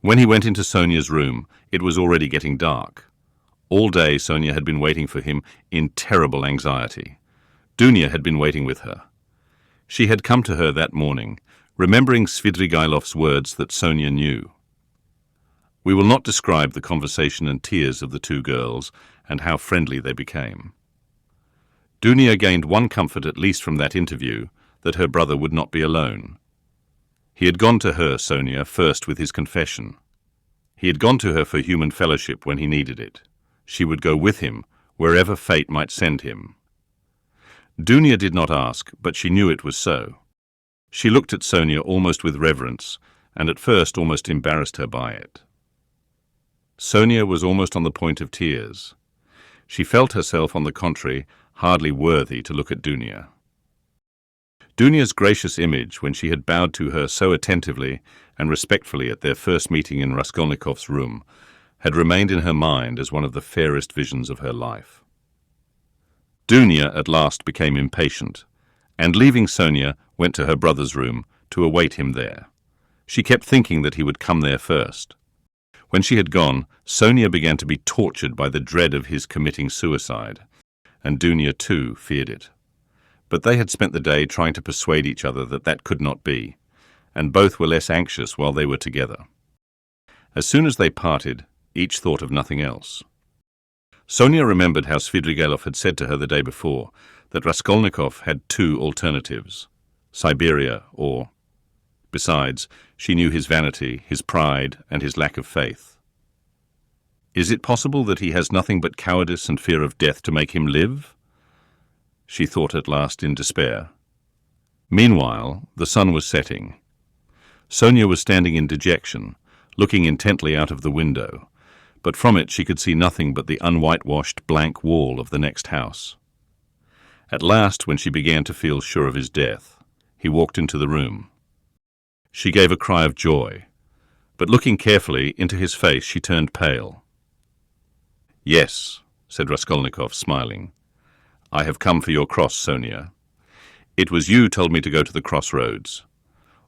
When he went into Sonia's room, it was already getting dark. All day Sonia had been waiting for him in terrible anxiety. Dunya had been waiting with her. She had come to her that morning, remembering Svidrigailov's words that Sonia knew. We will not describe the conversation and tears of the two girls and how friendly they became. Dunya gained one comfort at least from that interview, that her brother would not be alone. He had gone to her, Sonia, first with his confession. He had gone to her for human fellowship when he needed it. She would go with him, wherever fate might send him. Dunya did not ask, but she knew it was so. She looked at Sonia almost with reverence, and at first almost embarrassed her by it. Sonia was almost on the point of tears. She felt herself, on the contrary, hardly worthy to look at Dunya. Dunya's gracious image, when she had bowed to her so attentively and respectfully at their first meeting in Raskolnikov's room, had remained in her mind as one of the fairest visions of her life. Dunya at last became impatient, and leaving Sonia, went to her brother's room to await him there. She kept thinking that he would come there first. When she had gone, Sonia began to be tortured by the dread of his committing suicide, and Dunya too feared it. But they had spent the day trying to persuade each other that that could not be, and both were less anxious while they were together. As soon as they parted, each thought of nothing else. Sonia remembered how Svidrigailov had said to her the day before that Raskolnikov had two alternatives, Siberia or... Besides, she knew his vanity, his pride, and his lack of faith. Is it possible that he has nothing but cowardice and fear of death to make him live? She thought at last in despair. Meanwhile, the sun was setting. Sonia was standing in dejection, looking intently out of the window, but from it she could see nothing but the unwhitewashed blank wall of the next house. At last, when she began to feel sure of his death, he walked into the room. She gave a cry of joy, but looking carefully into his face, she turned pale. "Yes," said Raskolnikov, smiling. "I have come for your cross, Sonia. It was you told me to go to the crossroads.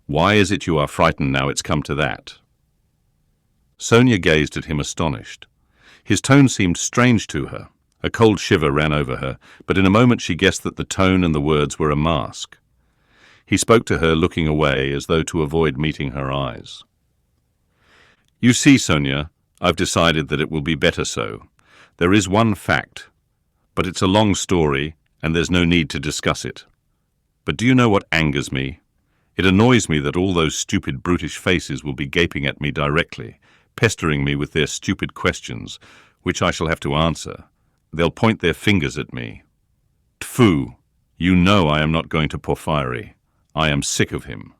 Why is it you are frightened now it's come to that?" Sonia gazed at him astonished. His tone seemed strange to her. A cold shiver ran over her, but in a moment she guessed that the tone and the words were a mask. He spoke to her looking away as though to avoid meeting her eyes. "You see, Sonia, I've decided that it will be better so. There is one fact, but it's a long story and there's no need to discuss it. But do you know what angers me? It annoys me that all those stupid brutish faces will be gaping at me directly, pestering me with their stupid questions, which I shall have to answer. They'll point their fingers at me. Tfu! You know I am not going to Porfiry. I am sick of him.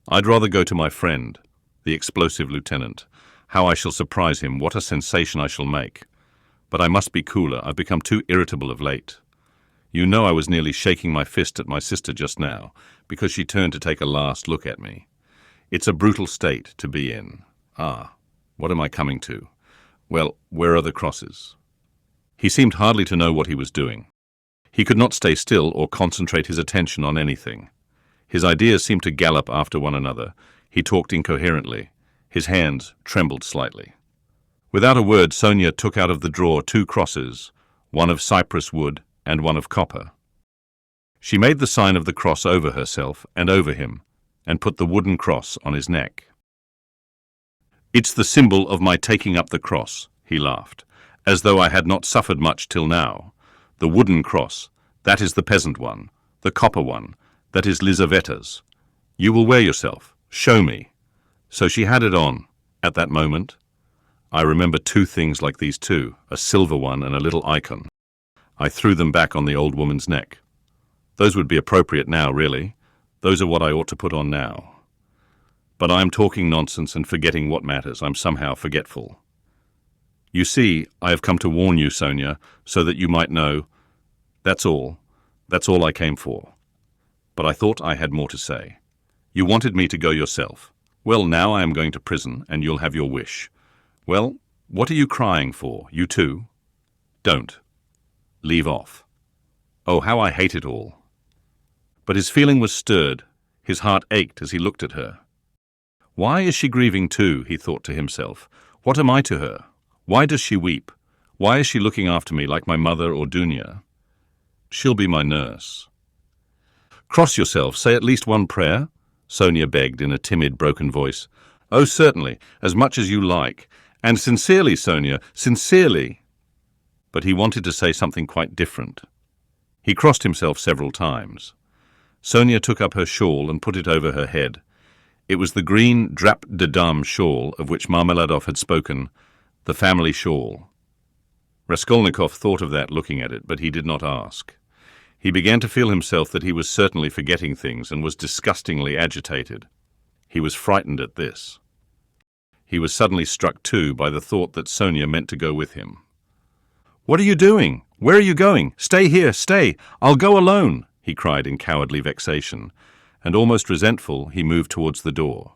I'd rather go to my friend, the explosive lieutenant. How I shall surprise him, what a sensation I shall make. But I must be cooler, I've become too irritable of late. You know I was nearly shaking my fist at my sister just now, because she turned to take a last look at me. It's a brutal state to be in. Ah, what am I coming to? Well, where are the crosses?" He seemed hardly to know what he was doing. He could not stay still or concentrate his attention on anything. His ideas seemed to gallop after one another. He talked incoherently. His hands trembled slightly. Without a word, Sonia took out of the drawer two crosses, one of cypress wood and one of copper. She made the sign of the cross over herself and over him, and put the wooden cross on his neck. "It's the symbol of my taking up the cross," he laughed, "as though I had not suffered much till now. The wooden cross, that is the peasant one. The copper one, that is Lizaveta's. You will wear yourself. Show me." So she had it on, at that moment. I remember two things like these too, a silver one and a little icon. I threw them back on the old woman's neck. Those would be appropriate now, really. Those are what I ought to put on now. But I am talking nonsense and forgetting what matters. I'm somehow forgetful. You see, I have come to warn you, Sonia, so that you might know. That's all. That's all I came for. But I thought I had more to say. You wanted me to go yourself. Well, now I am going to prison, and you'll have your wish. Well, what are you crying for, you too? Don't. Leave off. Oh, how I hate it all. But his feeling was stirred. His heart ached as he looked at her. Why is she grieving too, he thought to himself. What am I to her? Why does she weep? Why is she looking after me like my mother or Dunya? She'll be my nurse. Cross yourself, say at least one prayer, Sonia begged in a timid, broken voice. Oh, certainly, as much as you like. And sincerely, Sonia, sincerely. But he wanted to say something quite different. He crossed himself several times. Sonia took up her shawl and put it over her head. It was the green drap de dame shawl of which Marmeladov had spoken, the family shawl. Raskolnikov thought of that looking at it, but he did not ask. He began to feel himself that he was certainly forgetting things and was disgustingly agitated. He was frightened at this. He was suddenly struck too by the thought that Sonia meant to go with him. "What are you doing? Where are you going? Stay here, stay! I'll go alone!" he cried in cowardly vexation, and almost resentful, he moved towards the door.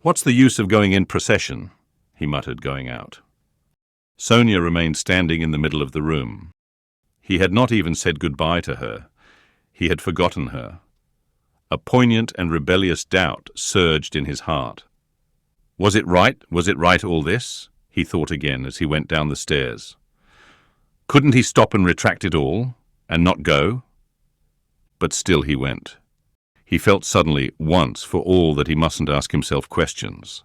"What's the use of going in procession?" he muttered, going out. Sonia remained standing in the middle of the room. He had not even said goodbye to her. He had forgotten her. A poignant and rebellious doubt surged in his heart. Was it right? Was it right, all this? He thought again as he went down the stairs. Couldn't he stop and retract it all, and not go? But still he went. He felt suddenly, once for all, that he mustn't ask himself questions.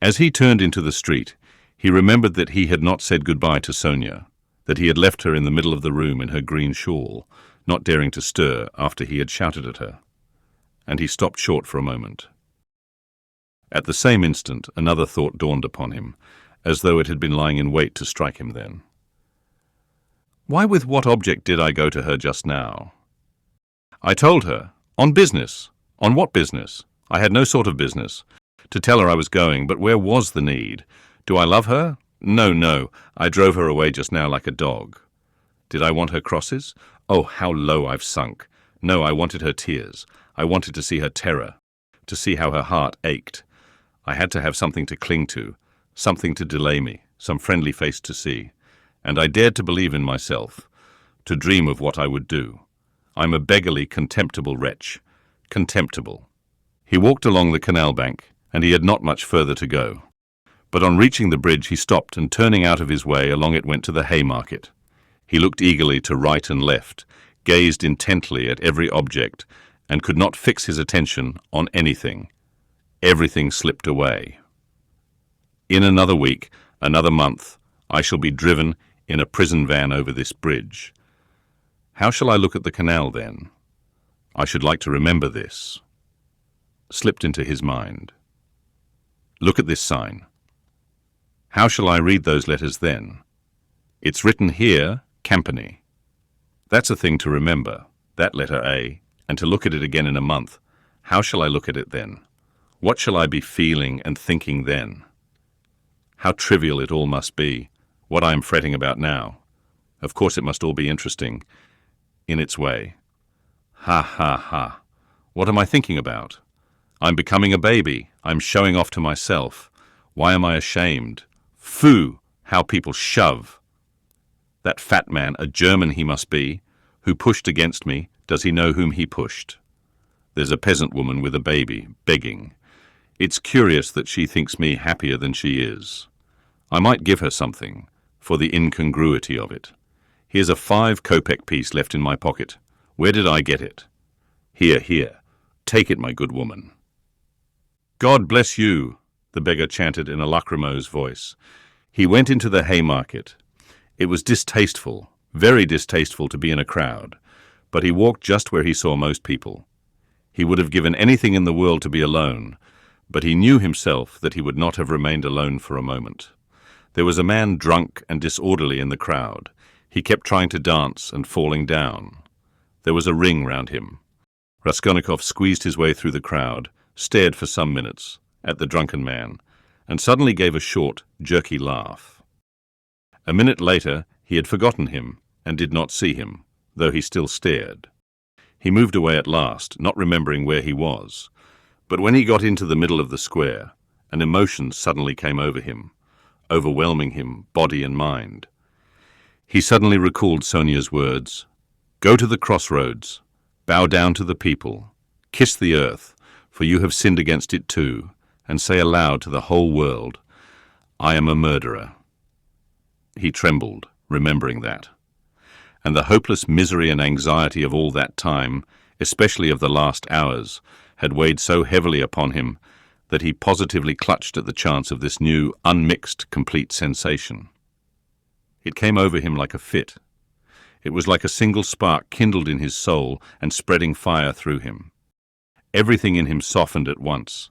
As he turned into the street, he remembered that he had not said goodbye to Sonia, that he had left her in the middle of the room in her green shawl, not daring to stir after he had shouted at her. And he stopped short for a moment. At the same instant, another thought dawned upon him, as though it had been lying in wait to strike him then. Why, with what object did I go to her just now? I told her, on business. On what business? I had no sort of business. To tell her I was going, but where was the need? Do I love her? No, no. I drove her away just now like a dog. Did I want her crosses? Oh, how low I've sunk. No, I wanted her tears. I wanted to see her terror, to see how her heart ached. I had to have something to cling to, something to delay me, some friendly face to see. And I dared to believe in myself, to dream of what I would do. I'm a beggarly, contemptible wretch. Contemptible. He walked along the canal bank, and he had not much further to go. But on reaching the bridge he stopped, and turning out of his way along it went to the Haymarket. He looked eagerly to right and left, gazed intently at every object, and could not fix his attention on anything. Everything slipped away. In another week, another month, I shall be driven in a prison van over this bridge. How shall I look at the canal then? I should like to remember this. Slipped into his mind. Look at this sign. How shall I read those letters then? It's written here, Campany. That's a thing to remember, that letter A, and to look at it again in a month. How shall I look at it then? What shall I be feeling and thinking then? How trivial it all must be, what I am fretting about now. Of course it must all be interesting, in its way. Ha, ha, ha. What am I thinking about? I'm becoming a baby. I'm showing off to myself. Why am I ashamed? Phoo! How people shove. That fat man, a German he must be, who pushed against me, does he know whom he pushed? There's a peasant woman with a baby, begging. It's curious that she thinks me happier than she is. I might give her something, for the incongruity of it. Here's a 5-kopeck piece left in my pocket. Where did I get it? Here, here. Take it, my good woman. God bless you, the beggar chanted in a lachrymose voice. He went into the Haymarket. It was distasteful, very distasteful to be in a crowd, but he walked just where he saw most people. He would have given anything in the world to be alone, but he knew himself that he would not have remained alone for a moment. There was a man drunk and disorderly in the crowd. He kept trying to dance and falling down. There was a ring round him. Raskolnikov squeezed his way through the crowd, stared for some minutes at the drunken man, and suddenly gave a short, jerky laugh. A minute later he had forgotten him and did not see him, though he still stared. He moved away at last, not remembering where he was. But when he got into the middle of the square, an emotion suddenly came over him, overwhelming him, body and mind. He suddenly recalled Sonia's words, "Go to the crossroads, bow down to the people, kiss the earth, for you have sinned against it too, and say aloud to the whole world, "I am a murderer." He trembled, remembering that. And the hopeless misery and anxiety of all that time, especially of the last hours, had weighed so heavily upon him that he positively clutched at the chance of this new, unmixed, complete sensation. It came over him like a fit. It was like a single spark kindled in his soul and spreading fire through him. Everything in him softened at once,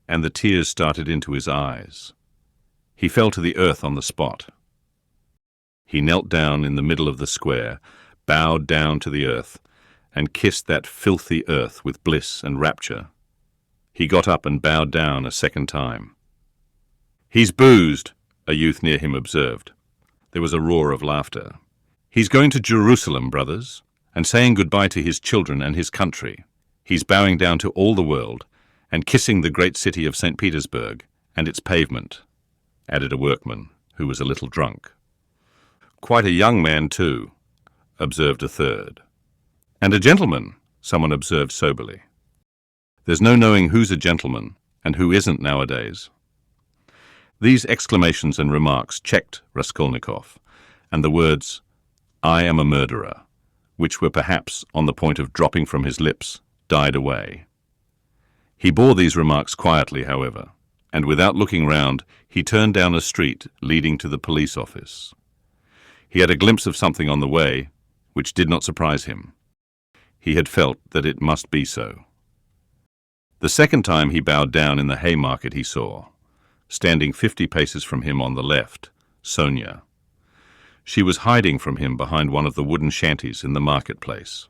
and the tears started into his eyes. He fell to the earth on the spot. He knelt down in the middle of the square, bowed down to the earth, and kissed that filthy earth with bliss and rapture. He got up and bowed down a second time. "He's boozed," a youth near him observed. There was a roar of laughter. "He's going to Jerusalem, brothers, and saying goodbye to his children and his country. He's bowing down to all the world, and kissing the great city of St. Petersburg and its pavement," added a workman who was a little drunk. "Quite a young man, too," observed a third. "And a gentleman," someone observed soberly. There's no knowing who's a gentleman and who isn't nowadays. These exclamations and remarks checked Raskolnikov, and the words, "I am a murderer," which were perhaps on the point of dropping from his lips, died away. He bore these remarks quietly, however, and without looking round, he turned down a street leading to the police office. He had a glimpse of something on the way, which did not surprise him. He had felt that it must be so. The second time he bowed down in the Haymarket he saw, standing 50 paces from him on the left, Sonia. She was hiding from him behind one of the wooden shanties in the marketplace.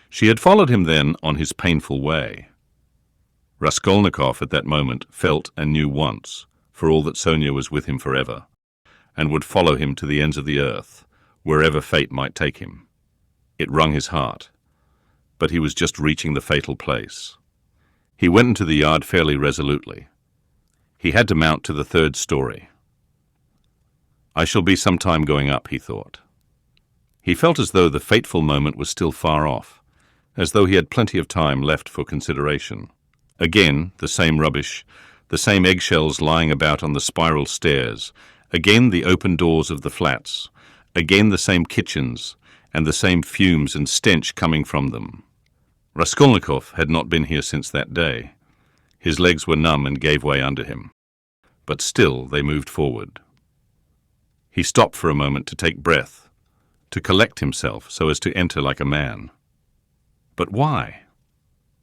She had followed him then on his painful way. Raskolnikov at that moment felt and knew once, for all that Sonia was with him forever, and would follow him to the ends of the earth, wherever fate might take him. It wrung his heart, but he was just reaching the fatal place. He went into the yard fairly resolutely. He had to mount to the third story. "I shall be some time going up," he thought. He felt as though the fateful moment was still far off, as though he had plenty of time left for consideration. Again, the same rubbish, the same eggshells lying about on the spiral stairs, again the open doors of the flats, again the same kitchens, and the same fumes and stench coming from them. Raskolnikov had not been here since that day. His legs were numb and gave way under him. But still they moved forward. He stopped for a moment to take breath, to collect himself so as to enter like a man. But why?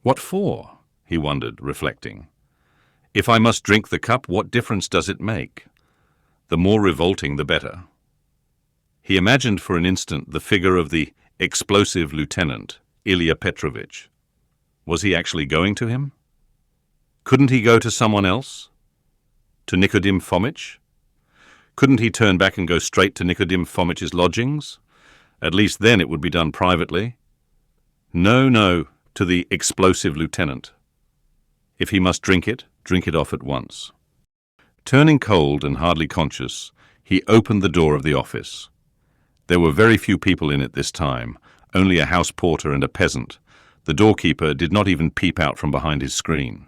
What for? He wondered, reflecting. If I must drink the cup, what difference does it make? The more revolting, the better. He imagined for an instant the figure of the explosive lieutenant, Ilya Petrovitch. Was he actually going to him? Couldn't he go to someone else? To Nikodim Fomitch? Couldn't he turn back and go straight to Nikodim Fomitch's lodgings? At least then it would be done privately. No, to the explosive lieutenant. If he must drink it off at once. Turning cold and hardly conscious, he opened the door of the office. There were very few people in it this time, only a house porter and a peasant. The doorkeeper did not even peep out from behind his screen.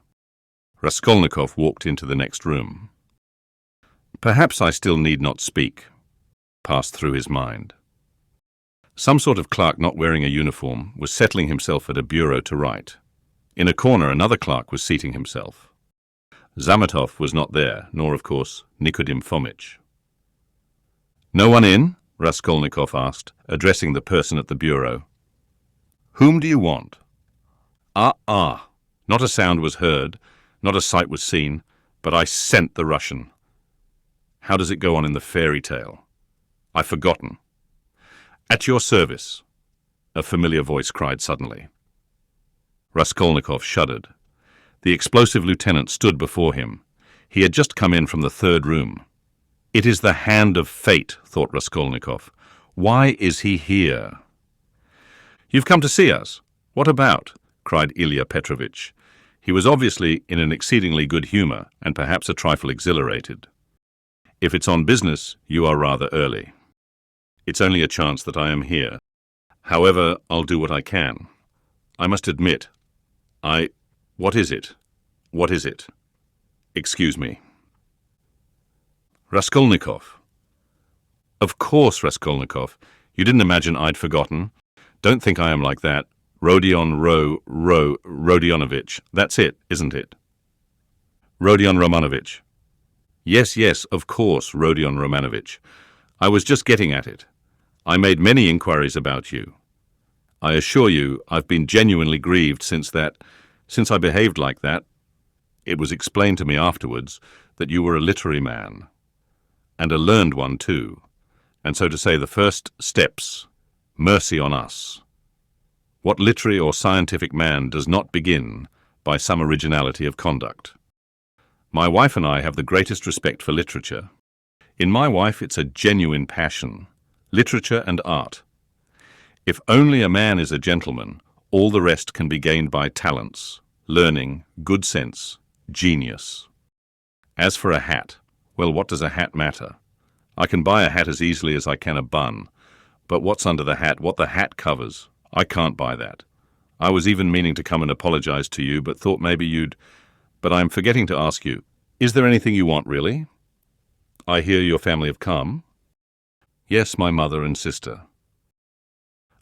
Raskolnikov walked into the next room. "Perhaps I still need not speak," passed through his mind. Some sort of clerk not wearing a uniform was settling himself at a bureau to write. In a corner another clerk was seating himself. Zametov was not there, nor, of course, Nikodim Fomitch. "No one in?" Raskolnikov asked, addressing the person at the bureau. "Whom do you want?" Ah. Not a sound was heard, not a sight was seen, but I scent the Russian. How does it go on in the fairy tale? I've forgotten. "At your service," a familiar voice cried suddenly. Raskolnikov shuddered. The explosive lieutenant stood before him. He had just come in from the third room. It is the hand of fate, thought Raskolnikov. Why is he here? "You've come to see us. What about?" cried Ilya Petrovitch. He was obviously in an exceedingly good humour and perhaps a trifle exhilarated. "If it's on business, you are rather early. It's only a chance that I am here. However, I'll do what I can. I must admit, What is it? What is it?" Excuse me. Raskolnikov. Of course, Raskolnikov. You didn't imagine I'd forgotten. Don't think I am like that. Rodionovich. That's it, isn't it? Rodion Romanovich. Yes, of course, Rodion Romanovich. I was just getting at it. I made many inquiries about you. I assure you, I've been genuinely grieved since I behaved like that. It was explained to me afterwards that you were a literary man, and a learned one too, and so to say the first steps, mercy on us. What literary or scientific man does not begin by some originality of conduct? My wife and I have the greatest respect for literature. In my wife, it's a genuine passion, literature and art. If only a man is a gentleman, all the rest can be gained by talents, learning, good sense, genius. As for a hat, well, what does a hat matter? I can buy a hat as easily as I can a bun, but what's under the hat, what the hat covers? I can't buy that. I was even meaning to come and apologize to you, but thought maybe you'd... But I'm forgetting to ask you, is there anything you want, really? I hear your family have come. Yes, my mother and sister.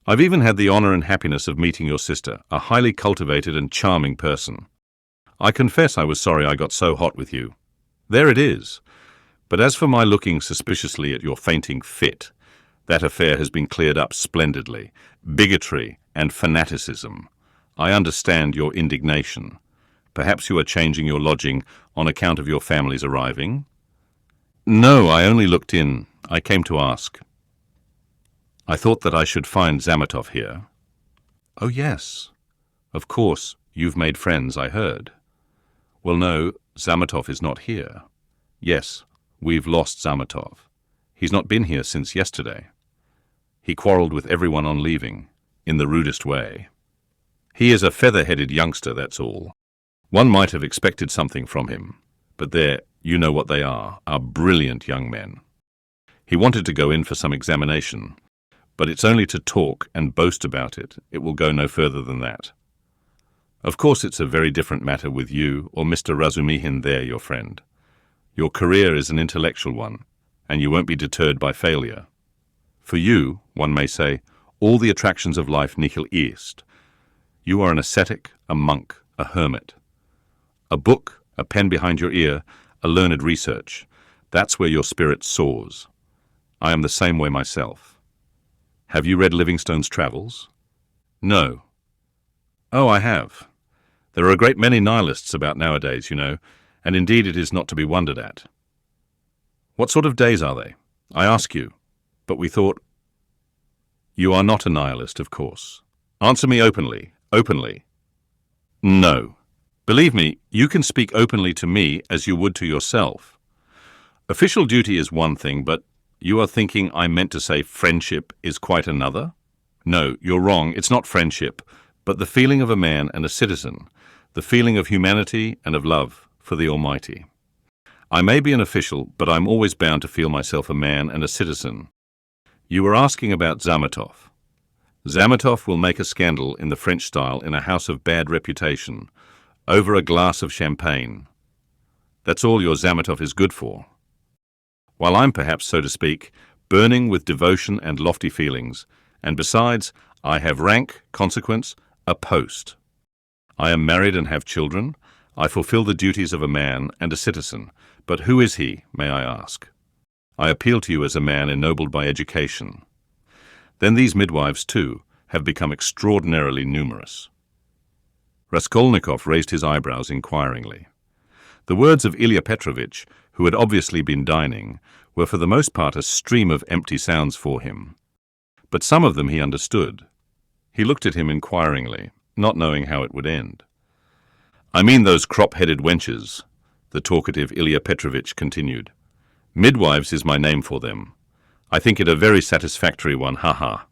I've even had the honor and happiness of meeting your sister, a highly cultivated and charming person. I confess I was sorry I got so hot with you. There it is. But as for my looking suspiciously at your fainting fit, that affair has been cleared up splendidly. Bigotry and fanaticism. I understand your indignation. Perhaps you are changing your lodging on account of your family's arriving? No, I only looked in. I came to ask. I thought that I should find Zametov here. Oh, yes. Of course, you've made friends, I heard. Well, no, Zametov is not here. Yes, we've lost Zametov. He's not been here since yesterday. He quarrelled with everyone on leaving, in the rudest way. He is a feather-headed youngster, that's all. One might have expected something from him, but there, you know what they are brilliant young men. He wanted to go in for some examination, but it's only to talk and boast about it. It will go no further than that. Of course, it's a very different matter with you or Mr. Razumihin there, your friend. Your career is an intellectual one, and you won't be deterred by failure. For you, one may say, all the attractions of life nihil est. You are an ascetic, a monk, a hermit. A book, a pen behind your ear, a learned research. That's where your spirit soars. I am the same way myself. Have you read Livingstone's Travels? No. Oh, I have. There are a great many nihilists about nowadays, you know, and indeed it is not to be wondered at. What sort of days are they? I ask you. But we thought... You are not a nihilist, of course. Answer me openly. Openly. No. Believe me, you can speak openly to me as you would to yourself. Official duty is one thing, but you are thinking I meant to say friendship is quite another? No, you're wrong. It's not friendship, but the feeling of a man and a citizen, the feeling of humanity and of love for the Almighty. I may be an official, but I'm always bound to feel myself a man and a citizen. You were asking about Zametov. Zametov will make a scandal in the French style in a house of bad reputation, over a glass of champagne. That's all your Zametov is good for. While I'm perhaps, so to speak, burning with devotion and lofty feelings, and besides, I have rank, consequence, a post. I am married and have children. I fulfill the duties of a man and a citizen. But who is he, may I ask? I appeal to you as a man ennobled by education. Then these midwives, too, have become extraordinarily numerous. Raskolnikov raised his eyebrows inquiringly. The words of Ilya Petrovitch, who had obviously been dining, were for the most part a stream of empty sounds for him. But some of them he understood. He looked at him inquiringly, not knowing how it would end. I mean those crop-headed wenches, the talkative Ilya Petrovitch continued. Midwives is my name for them. I think it a very satisfactory one, ha-ha.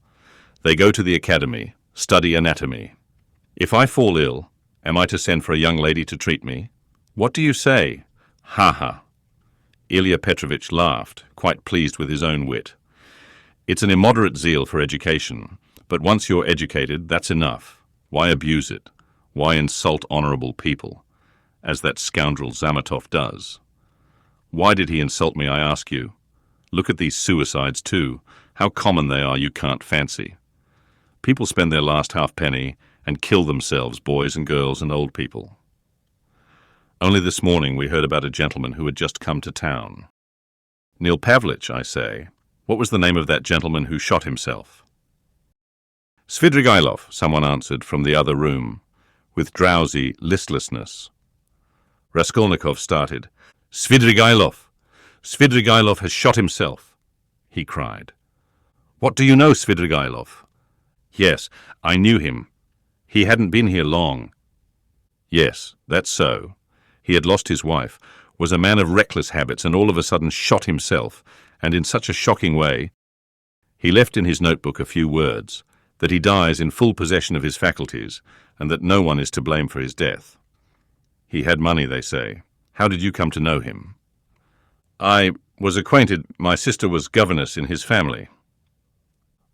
They go to the academy, study anatomy. If I fall ill, am I to send for a young lady to treat me? What do you say? Ha-ha. Ilya Petrovitch laughed, quite pleased with his own wit. It's an immoderate zeal for education, but once you're educated, that's enough. Why abuse it? Why insult honourable people? as that scoundrel Zamatov does. Why did he insult me, I ask you? Look at these suicides too. How common they are you can't fancy. People spend their last halfpenny and kill themselves, boys and girls and old people. Only this morning we heard about a gentleman who had just come to town. Neil Pavlich, I say. What was the name of that gentleman who shot himself? Svidrigailov, someone answered from the other room, with drowsy listlessness. Raskolnikov started. Svidrigailov! Svidrigailov has shot himself, he cried. What do you know, Svidrigailov? Yes, I knew him. He hadn't been here long. Yes, that's so. He had lost his wife, was a man of reckless habits, and all of a sudden shot himself, and in such a shocking way. He left in his notebook a few words, that he dies in full possession of his faculties, and that no one is to blame for his death. He had money, they say. How did you come to know him? I was acquainted. My sister was governess in his family.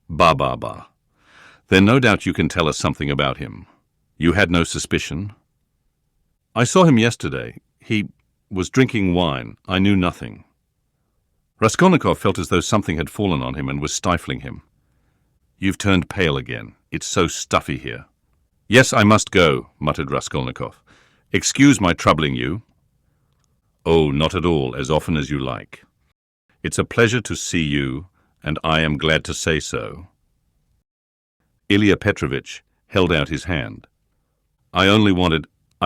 Bah. Then no doubt you can tell us something about him. You had no suspicion? I saw him yesterday. He was drinking wine. I knew nothing. Raskolnikov felt as though something had fallen on him and was stifling him. You've turned pale again. It's so stuffy here. Yes, I must go, muttered Raskolnikov. Excuse my troubling you. Oh, not at all, as often as you like. It's a pleasure to see you, and I am glad to say so. Ilya Petrovitch held out his hand. I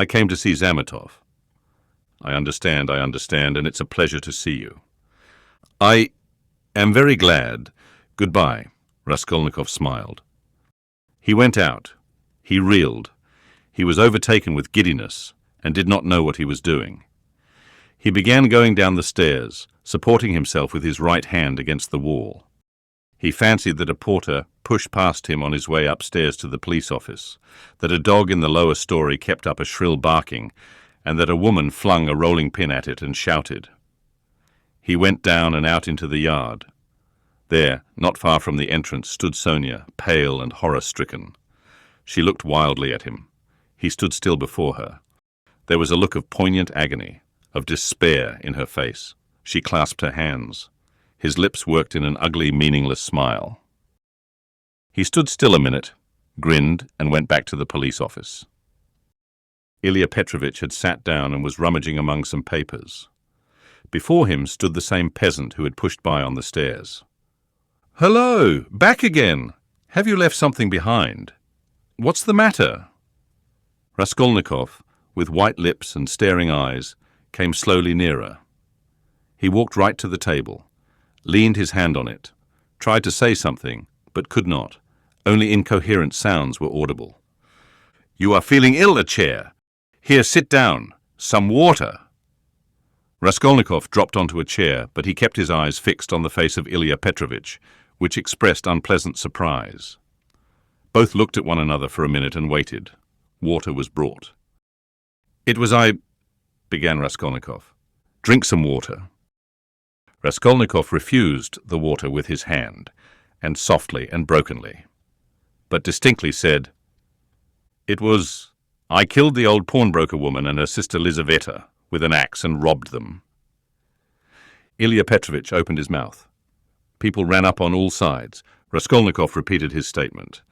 came to see Zamatov. I understand, and it's a pleasure to see you. I am very glad. Goodbye, Raskolnikov smiled. He went out. He reeled. He was overtaken with giddiness and did not know what he was doing. He began going down the stairs, supporting himself with his right hand against the wall. He fancied that a porter pushed past him on his way upstairs to the police office, that a dog in the lower story kept up a shrill barking, and that a woman flung a rolling pin at it and shouted. He went down and out into the yard. There, not far from the entrance, stood Sonia, pale and horror-stricken. She looked wildly at him. He stood still before her. There was a look of poignant agony, of despair in her face. She clasped her hands. His lips worked in an ugly, meaningless smile. He stood still a minute, grinned, and went back to the police office. Ilya Petrovitch had sat down and was rummaging among some papers. Before him stood the same peasant who had pushed by on the stairs. "Hello! Back again! Have you left something behind? What's the matter?" Raskolnikov, with white lips and staring eyes, came slowly nearer. He walked right to the table, leaned his hand on it, tried to say something, but could not. Only incoherent sounds were audible. "You are feeling ill, a chair. Here, sit down. Some water." Raskolnikov dropped onto a chair, but he kept his eyes fixed on the face of Ilya Petrovitch, which expressed unpleasant surprise. Both looked at one another for a minute and waited. Water was brought. "It was I," began Raskolnikov. "Drink some water." Raskolnikov refused the water with his hand, and softly and brokenly, but distinctly said, I killed the old pawnbroker woman and her sister Lizaveta with an axe and robbed them." Ilya Petrovitch opened his mouth. People ran up on all sides. Raskolnikov repeated his statement.